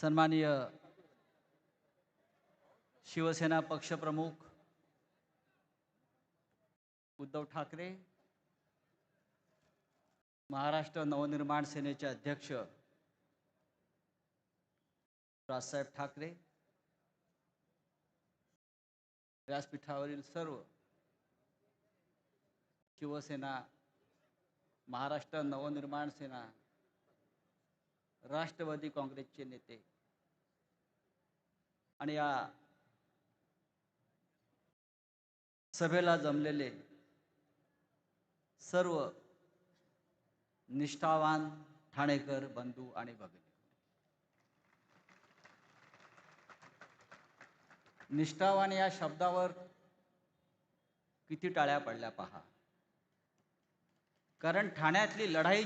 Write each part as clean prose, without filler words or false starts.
सन्माननीय शिवसेना पक्षप्रमुख उद्धव ठाकरे, महाराष्ट्र नवनिर्माण सेनेचे अध्यक्ष राजसाहेब ठाकरे, व्यासपीठावरील सर्व शिवसेना, महाराष्ट्र नवनिर्माण सेना, राष्ट्रवादी काँग्रेसचे नेते आणि या सभेला जमलेले सर्व निष्ठावान ठाणेकर बंधू आणि भगिनी, निष्ठावान या शब्दावर किती टाळ्या पडल्या पहा. कारण ठाण्यातली लढाई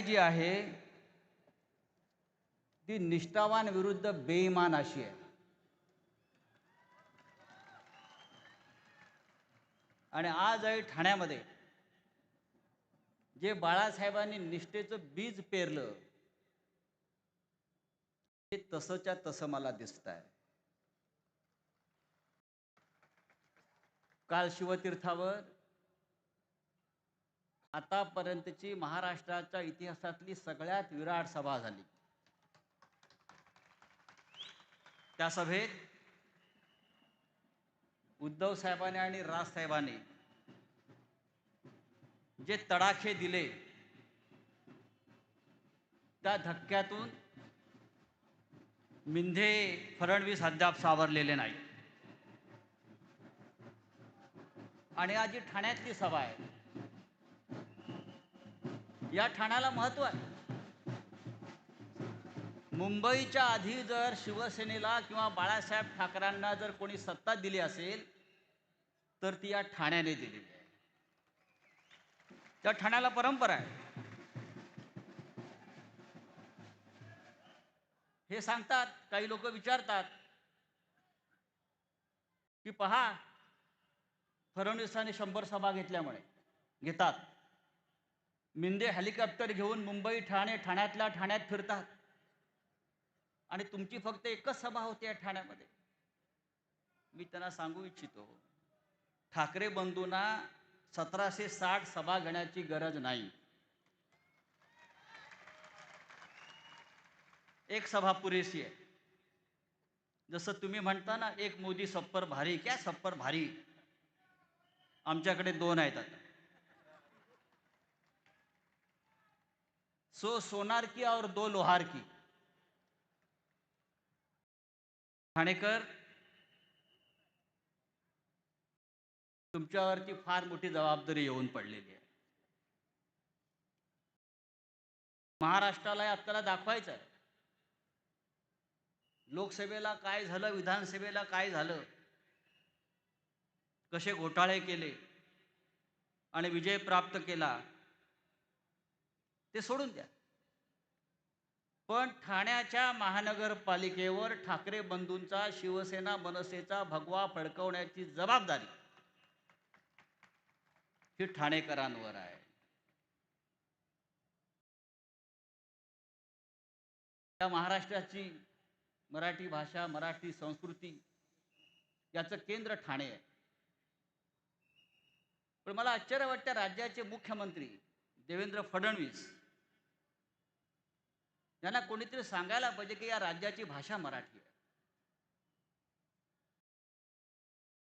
जी आहे, ती निष्ठावान विरुद्ध बेईमान अशी आहे. आणि आज आहे ठाण्यामध्ये जे बाळासाहेबांनी निष्ठेचं बीज पेरलं ते तसंच्या तसं मला दिसतंय. काल शिवतीर्थावर आतापर्यंतची महाराष्ट्राच्या इतिहासातली सगळ्यात विराट सभा झाली. त्या सभेत उद्धव साहेबांनी आणि राज साहेबांनी जे तडाखे दिले त्या धक्क्यातून मिंधे फडणवीस अद्याप सावरलेले नाही. आणि आज जी ठाण्यातली सभा आहे, या ठाण्याला महत्त्व आहे. मुंबईच्या आधी जर शिवसेनेला किंवा बाळासाहेब ठाकरेंना जर कोणी सत्ता दिली असेल तर ती या ठाण्याने दिलेली आहे. त्या ठाण्याला परंपरा आहे. हे सांगतात, काही लोक विचारतात की पहा, फडणवीसांनी 100 सभा घेतात, मिंदे हेलिकॉप्टर घेऊन मुंबई ठाणे ठाण्यातल्या ठाण्यात फिरतात आणि तुमची फक्त एकच सभा होती या ठाण्यामध्ये. मी त्यांना सांगू इच्छितो, ठाकरे बंधूंना 1760 सभा घेण्याची गरज नाही. एक सभा पुरेशी आहे. जसं तुम्ही म्हणता ना, एक मोदी सब पर भारी. क्या सब पर भारी? आमच्याकडे 2 आहेत आता. सो सोनार की और 2 लोहार की. ठाणेकर, तुमच्यावरती फार मोठी जबाबदारी येऊन पडलेली आहे. महाराष्ट्राला आपल्याला दाखवायचं आहे, लोकसभेला काय झालं, विधानसभेला काय झालं, कसे घोटाळे केले आणि विजय प्राप्त केला ते सोडून द्या. पण ठाण्याच्या महानगरपालिकेवर ठाकरे बंधूंचा, शिवसेना मनसेचा भगवा फडकवण्याची जबाबदारी ही ठाणेकरांवर आहे. त्या महाराष्ट्राची मराठी भाषा, मराठी संस्कृती याचं केंद्र ठाणे आहे. पण मला आश्चर्य वाटतं, राज्याचे मुख्यमंत्री देवेंद्र फडणवीस यांना कोणीतरी सांगायला पाहिजे की या राज्याची भाषा मराठी आहे.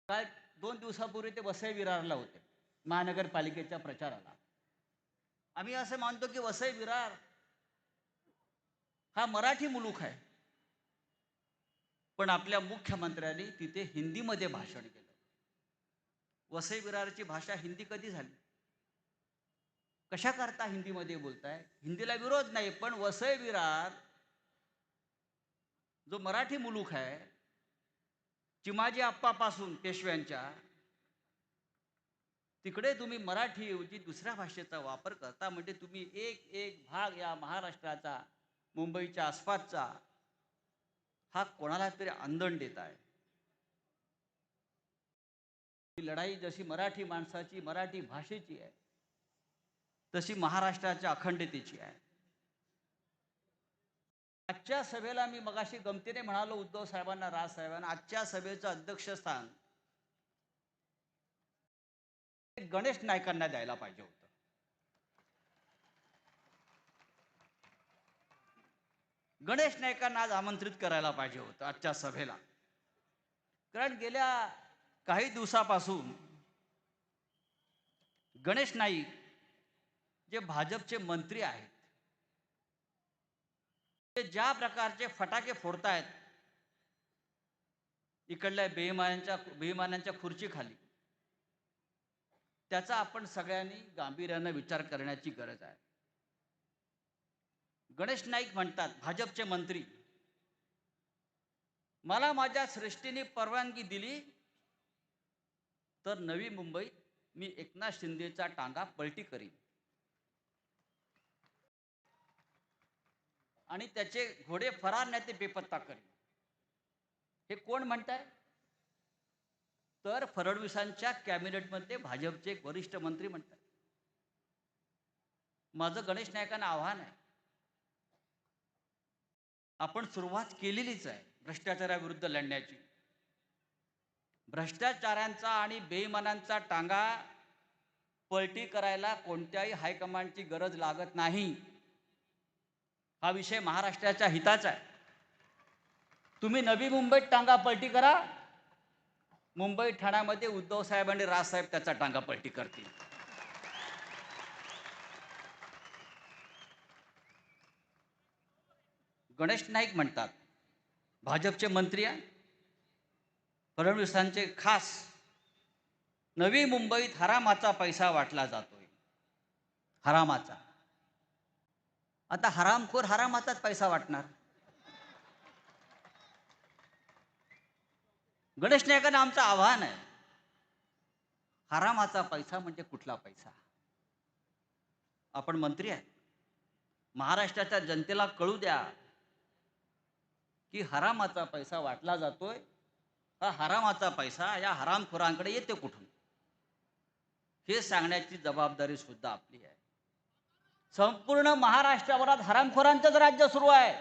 काय 2 दिवसापूर्वी ते वसई विरारला होते महानगरपालिकेच्या प्रचाराला. आम्ही असं मानतो की वसई विरार हा मराठी मुलूक आहे, पण आपल्या मुख्यमंत्र्यांनी तिथे हिंदीमध्ये भाषण केलं. वसई विरारची भाषा हिंदी कधी झाली? कशा करता हिंदीमध्ये बोलताय? हिंदीला विरोध नाही, पण वसई विरार जो मराठी मुलूक आहे, चिमाजी आप्पापासून पेशव्यांच्या, तिकडे तुम्ही मराठी ऐवजी दुसऱ्या भाषेचा वापर करता, म्हणजे तुम्ही एक भाग या महाराष्ट्राचा, मुंबईच्या आसपासचा हा कोणाला तरी आंदण देत आहे. ही लढाई जशी मराठी माणसाची, मराठी भाषेची आहे, तशी महाराष्ट्राच्या अखंडतेची आहे. आजच्या सभेला मी मगाशी गमतीने म्हणालो उद्धव साहेबांना, राज साहेबांना, आजच्या सभेचं अध्यक्षस्थान गणेश नाईकांना द्यायला पाहिजे होतं. गणेश नाईकांना आज आमंत्रित करायला पाहिजे होतं आजच्या सभेला. कारण गेल्या काही दिवसापासून गणेश नाईक जे भाजपचे मंत्री आहेत, ते ज्या प्रकारचे फटाके फोडतायत इकडल्या बेईमानांच्या खुर्चीखाली, त्याचा आपण सगळ्यांनी गांभीर्याने विचार करण्याची गरज आहे. गणेश नाईक म्हणतात, भाजपचे मंत्री, मला माझ्या सृष्टीने परवानगी दिली तर नवी मुंबईत मी एकनाथ शिंदेचा टांगा पलटी करीन आणि त्याचे घोडे फरार नाही ते बेपत्ता करीन. हे कोण म्हणताय? तर फडणवीसांच्या कॅबिनेटमध्ये भाजपचे एक वरिष्ठ मंत्री म्हणतात. माझं गणेश नाईकांना आव्हान आहे, आपण सुरुवात केलेलीच आहे भ्रष्टाचाराविरुद्ध लढण्याची. भ्रष्टाचारांचा आणि बेईमानांचा टांगा पलटी करायला कोणत्याही हायकमांडची गरज लागत नाही. हा विषय महाराष्ट्राच्या हिताचा आहे. तुम्ही नवी मुंबईत टांगा पलटी करा, मुंबई ठाण्यामध्ये उद्धव साहेब आणि राजसाहेब त्याचा टांगा पलटी करतील. गणेश नाईक म्हणतात, भाजपचे मंत्री आहे, फडणवीसांचे खास, नवी मुंबईत हरामाचा पैसा वाटला जातोय. हरामाचा. आता हरामखोर हरामाचाच पैसा वाटणार. गणेश नाईकांना आमचं आव्हान आहे, हरामाचा पैसा म्हणजे कुठला पैसा? आपण मंत्री आहे, महाराष्ट्राच्या जनतेला कळू द्या की हरामाचा पैसा वाटला जातोय. हा हरामाचा पैसा या हरामखोरांकडे येते कुठून, हे सांगण्याची जबाबदारी सुद्धा आपली आहे. संपूर्ण महाराष्ट्राभरात हरामखोरांचंच राज्य सुरू आहे.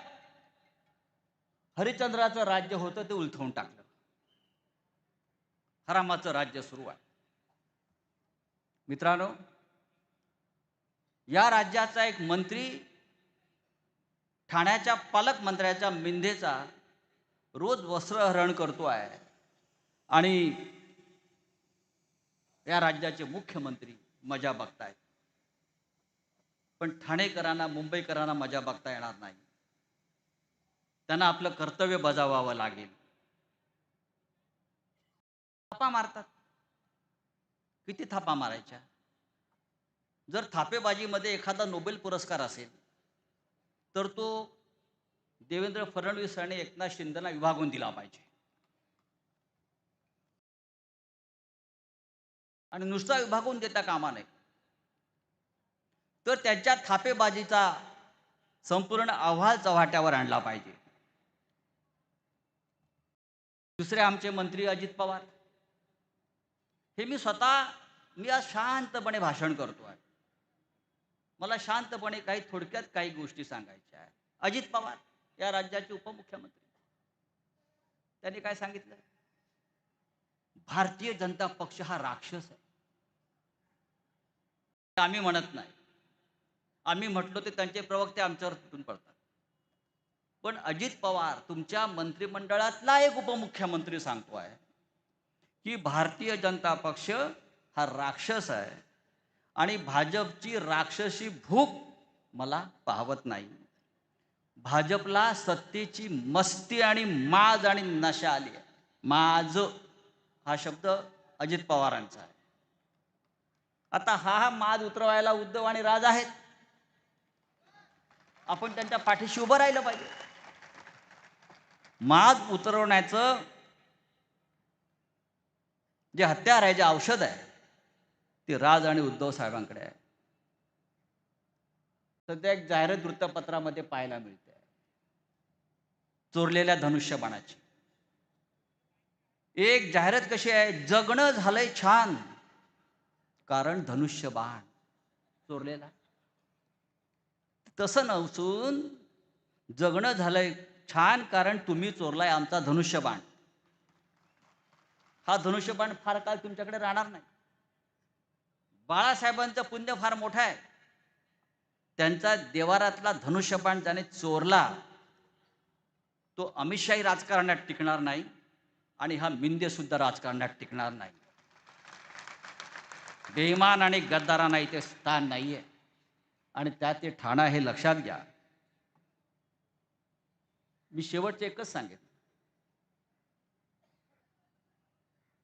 हरिश्चंद्राचं राज्य होतं ते उलथवून टाकलं. हरामाचं राज्य सुरू आहे. मित्रांनो, या राज्याचा एक मंत्री ठाण्याच्या पालकमंत्र्याच्या मिंधेचा रोज वस्त्रहरण करतो आहे आणि या राज्याचे मुख्यमंत्री मजा बघतायत. पण ठाणेकरांना, मुंबईकरांना मजा बघता येणार नाही. त्यांना आपलं कर्तव्य बजावावं लागेल. थापा मारतात. किती थापा मारायच्या? जर थापेबाजीमध्ये एखादा नोबेल पुरस्कार असेल तर तो देवेंद्र फडणवीस आणि एकनाथ शिंदेना विभागून दिला पाहिजे. आणि नुसता विभागून देता कामा नये, तर त्यांच्या थापेबाजीचा संपूर्ण अहवाल चव्हाट्यावर आणला पाहिजे. दुसरे आमचे मंत्री अजित पवार, हे मी आज शांतपणे भाषण करतो आहे. मला शांतपणे थोडक्यात काही गोष्टी सांगायच्या आहेत. अजित पवार या राज्याचे उपमुख्यमंत्री, त्यांनी काय सांगितलं? भारतीय जनता पक्ष हा राक्षस आहे. आम्ही म्हणत नाही, आम्ही म्हटलो ते त्यांचे प्रवक्ते आमच्यावर तुटून पडतात. पण अजित पवार तुमच्या मंत्रिमंडळातला एक उपमुख्यमंत्री सांगतो आहे की भारतीय जनता पक्ष हा राक्षस आहे आणि भाजपची राक्षसी भूक मला पाहवत नाही. भाजपला सत्तेची मस्ती आणि माज आणि नशा आली आहे. माज हा शब्द अजित पवारांचा आहे. आता हा माज उतरवायला उद्धव आणि राज आहेत. आपण त्यांच्या पाठीशी उभं राहिलं पाहिजे. माज उतरवण्याचं जे हत्यार आहे, जे औषध आहे, ते राज आणि उद्धव साहेबांकडे आहे. सध्या एक जाहिरात वृत्तपत्रामध्ये पाहायला मिळते, चोरलेल्या धनुष्यबाणाची. एक जाहिरात कशी आहे? जगणं झालंय छान कारण धनुष्यबाण. चोरलेला. तसं नसून जगणं झालंय छान, कारण तुम्ही चोरलाय आमचा धनुष्यबाण. हा धनुष्यबाण फार काळ तुमच्याकडे राहणार नाही. बाळासाहेबांचं पुण्य फार मोठं आहे. त्यांचा देवारातला धनुष्यबाण ज्याने चोरला तो अमितशाही राजकारणात टिकणार नाही आणि हा मिंदे सुद्धा राजकारणात टिकणार नाही. बेईमान आणि गद्दारांना इथे स्थान नाहीये आणि त्यात ते ठाणा हे लक्षात घ्या. मी शेवटचे एकच सांगेन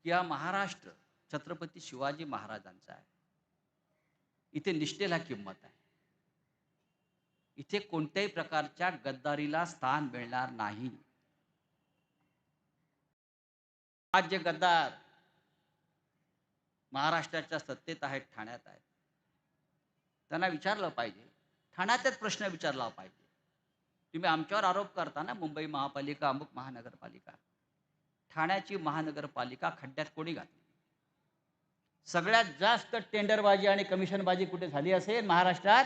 की हा महाराष्ट्र छत्रपती शिवाजी महाराजांचा आहे. इथे निष्ठेला किंमत आहे. इथे कोणत्याही प्रकारच्या गद्दारीला स्थान मिळणार नाही. आज जे गद्दार महाराष्ट्राच्या सत्तेत आहेत, ठाण्यात आहेत, त्यांना विचारलं पाहिजे, ठाण्यातच प्रश्न विचारला पाहिजे. तुम्ही आमच्यावर आरोप करता ना, मुंबई महापालिका, अमुक महानगरपालिका. ठाण्याची महानगरपालिका खड्ड्यात कोणी घातली? सगळ्यात जास्त टेंडरबाजी आणि कमिशनबाजी कुठे झाली असेल महाराष्ट्रात,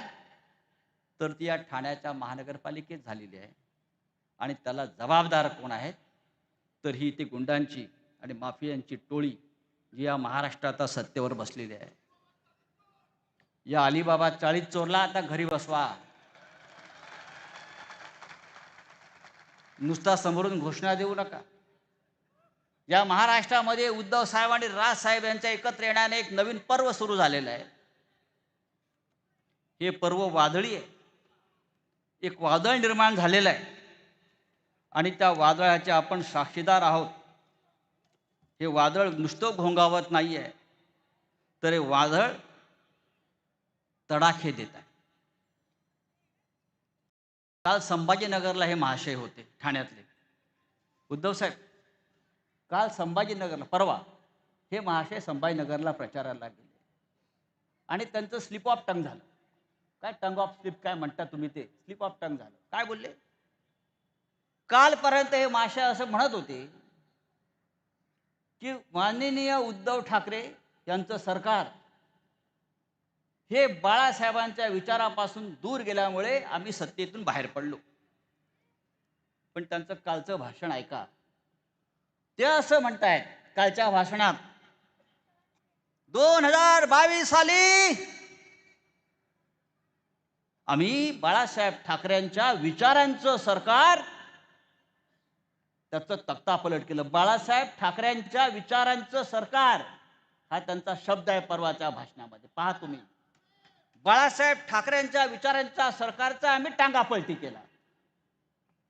तर ती या ठाण्याच्या महानगरपालिकेत झालेली आहे. आणि त्याला जबाबदार कोण आहेत? तर ही ती गुंडांची आणि माफियांची टोळी जी या महाराष्ट्रात सत्तेवर बसलेली आहे. या अलिबाबा 40 चोरला, आता घरी बसवा. नुसता समोरून घोषणा देऊ नका. या महाराष्ट्रामध्ये उद्धव साहेब आणि राज साहेब यांच्या एकत्र येण्याने एक नवीन पर्व सुरू झालेलं आहे. हे पर्व वादळी आहे. एक वादळ निर्माण झालेलं आहे आणि त्या वादळाचे आपण साक्षीदार आहोत. हे वादळ नुसतं घोंगावत नाही आहे, तर हे वादळ तडाखे देत आहे. काल संभाजीनगरला हे महाशय होते ठाण्यातले. उद्धव साहेब काल संभाजीनगरला, परवा हे महाशय संभाजीनगरला प्रचाराला गेले आणि त्यांचं स्लिप ऑफ टंग झालं. काय टंग ऑफ स्लिप काय म्हणता तुम्ही, ते स्लिप ऑफ टंग झालं. काय बोलले? कालपर्यंत हे महाशय असं म्हणत होते की माननीय उद्धव ठाकरे यांचं सरकार हे बाळासाहेबांच्या विचारापासून दूर गेल्यामुळे आम्ही सत्तेतून बाहेर पडलो. पण त्यांचं कालचं भाषण ऐका. ते असं म्हणतायत कालच्या भाषणात, 2022 साली आम्ही बाळासाहेब ठाकरेंच्या विचारांचं सरकार, त्याचं तख्तापलट केलं. बाळासाहेब ठाकरेंच्या विचारांचं सरकार हा त्यांचा शब्द आहे परवाच्या भाषणामध्ये. पहा तुम्ही, बाळासाहेब ठाकरेंच्या विचारांच्या सरकारचा आम्ही टांगापलटी केला.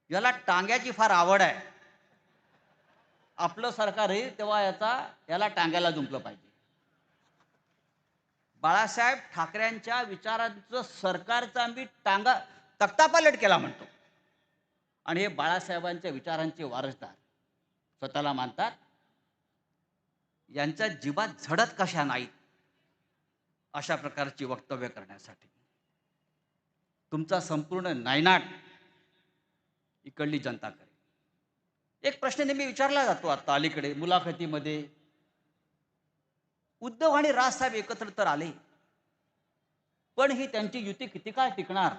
याला टांग्याची फार आवड आहे. आपलं सरकार आहे तेव्हा याला टांग्याला जुंपलं पाहिजे. बाळासाहेब ठाकरेंच्या विचारांचं सरकारचा आम्ही तख्तापलट केला म्हणतो आणि हे बाळासाहेबांच्या विचारांचे वारसदार स्वतःला मानतात. यांच्या जीवात झडत कशा नाहीत अशा प्रकारची वक्तव्य करण्यासाठी. तुमचा संपूर्ण नायनाट इकडली जनता करेल. एक प्रश्न नेहमी विचारला जातो आता अलीकडे मुलाखतीमध्ये, उद्धव आणि राजसाहेब एकत्र तर आले, पण ही त्यांची युती किती काळ टिकणार?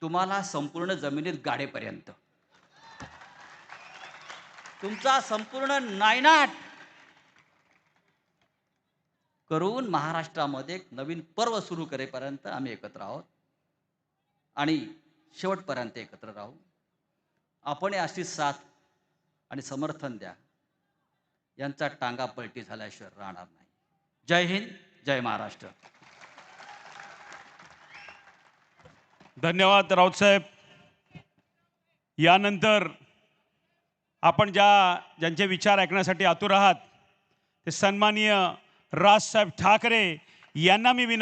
तुम्हाला संपूर्ण जमिनीत गाडेपर्यंत. तुमचा संपूर्ण नायनाट करून महाराष्ट्रामध्ये एक नवीन पर्व सुरू करेपर्यंत आम्ही एकत्र आहोत आणि शेवटपर्यंत एकत्र राहू. आपण अशीच साथ आणि समर्थन द्या. यांचा टांगा पलटी झाल्याशिवाय राहणार नाही. जय हिंद, जय महाराष्ट्र. धन्यवाद राऊत साहेब. यानंतर आपण ज्यांचे विचार ऐकण्यासाठी आतुर आहात ते सन्माननीय राजसाहेब ठाकरे यांना मी विनंती